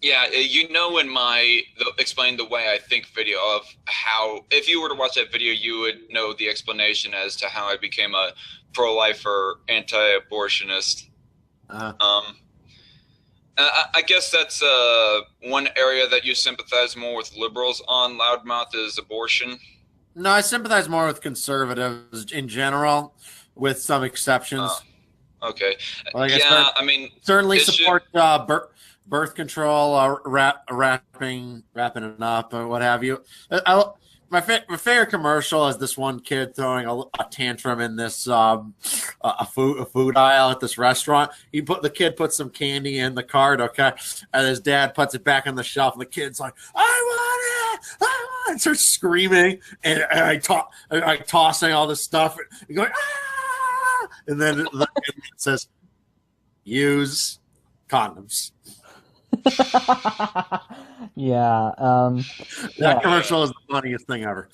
Yeah, in explain the way I think video of how, if you were to watch that video, you would know the explanation as to how I became a pro-lifer, anti-abortionist. Uh, Um, I guess that's one area that you sympathize more with liberals on. Loudmouth is abortion. no, I sympathize more with conservatives in general, with some Uh, exceptions. okay, Like yeah, I mean, certainly issue. support birth control, wrapping it up, or what have you. My favorite commercial is this one kid throwing a tantrum in this a food aisle at this restaurant. The kid puts some candy in the cart, okay, and his dad puts it back on the shelf, and the kid's like, "I want it, I want it!" And starts screaming, and I tossing all this stuff, and going, "Ah!" And then it says, "Use condoms." Yeah. That Yeah. commercial is the funniest thing ever.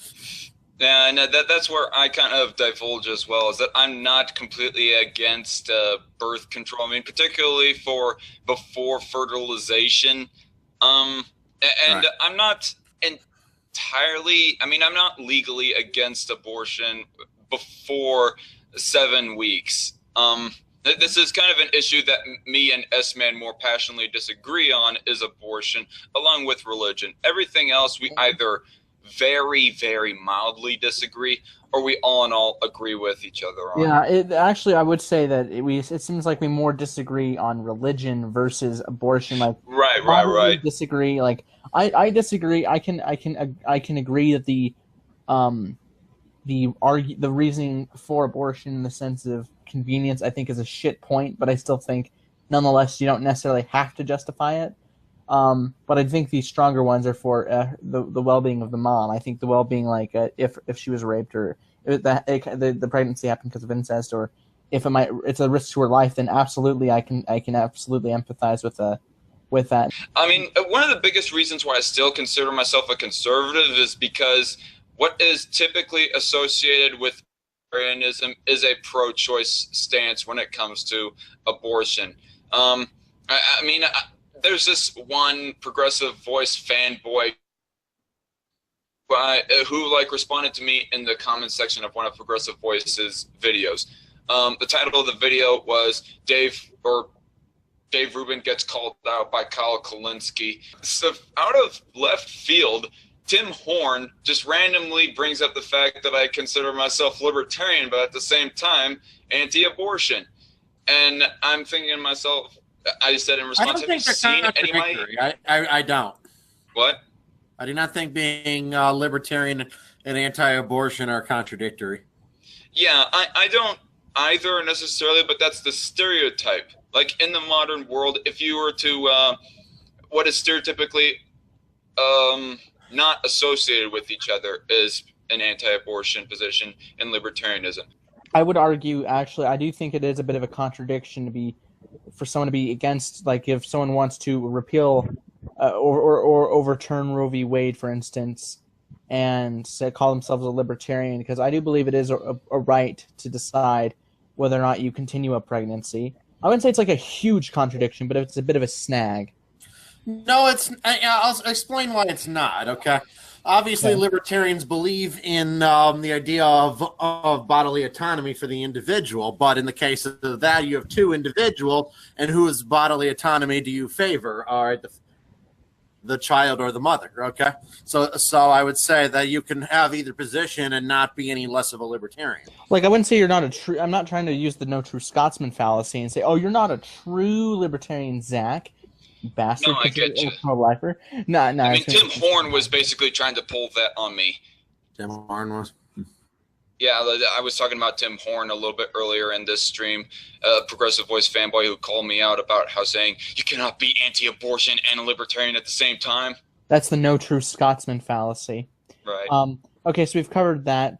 Yeah, and that's where I kind of divulge as well, is that I'm not completely against birth control. I mean, particularly for before fertilization. Um, and Right. I'm not entirely, I mean, I'm not legally against abortion before 7 weeks. This is kind of an issue that me and S-Man more passionately disagree on, is abortion, along with religion. Everything else we either very, very mildly disagree, or we all in all agree with each other on. Yeah, I would say that it seems like we more disagree on religion versus abortion. Like, Right, right, moderately right. disagree. Like, I disagree. I can agree that the reasoning for abortion in the sense of convenience, I think, is a shit point, but I still think nonetheless you don't necessarily have to justify it. But I think the stronger ones are for the well-being of the mom. I think the well-being, like, if she was raped, or if the pregnancy happened because of incest, or if it's a risk to her life, then absolutely I can absolutely empathize with that. I mean, one of the biggest reasons why I still consider myself a conservative is because what is typically associated with libertarianism is a pro-choice stance when it comes to abortion. I mean, there's this one progressive voice fanboy who like responded to me in the comments section of one of Progressive Voice's videos. The title of the video was Dave Rubin gets called out by Kyle Kulinski. So out of left field, Tim Horn just randomly brings up the fact that I consider myself libertarian, but at the same time anti-abortion. And I'm thinking to myself, I said in I response, don't have you think they're seen any of my contradictory. I don't. what? I do not think being libertarian and anti-abortion are contradictory. Yeah, I don't either necessarily, but that's the stereotype. Like in the modern world, if you were to what is stereotypically not associated with each other is an anti-abortion position in libertarianism. I would argue, actually, I do think it is a bit of a contradiction for someone to be against, like, if someone wants to repeal or overturn Roe v. Wade, for instance, and call themselves a libertarian, because I do believe it is a right to decide whether or not you continue a pregnancy. I wouldn't say it's like a huge contradiction, but it's a bit of a snag. No, I'll explain why it's not. Okay. Obviously, Okay. libertarians believe in the idea of bodily autonomy for the individual, but in the case of that, you have two individuals, and whose bodily autonomy do you favor? All right, the child or the mother. Okay, so I would say that you can have either position and not be any less of a libertarian. Like, I wouldn't say you're not a true. I'm not trying to use the no true Scotsman fallacy and say, "Oh, you're not a true libertarian, Zach, you No, bastard," I because get you're you. a pro-lifer. No, no. I mean, Tim Horn was basically trying to pull that on me. Tim Warren was. Yeah, I was talking about Tim Horn a little bit earlier in this stream, a Progressive Voice fanboy who called me out about how saying you cannot be anti-abortion and a libertarian at the same time. That's the no true Scotsman fallacy. Right. Okay, so we've covered that.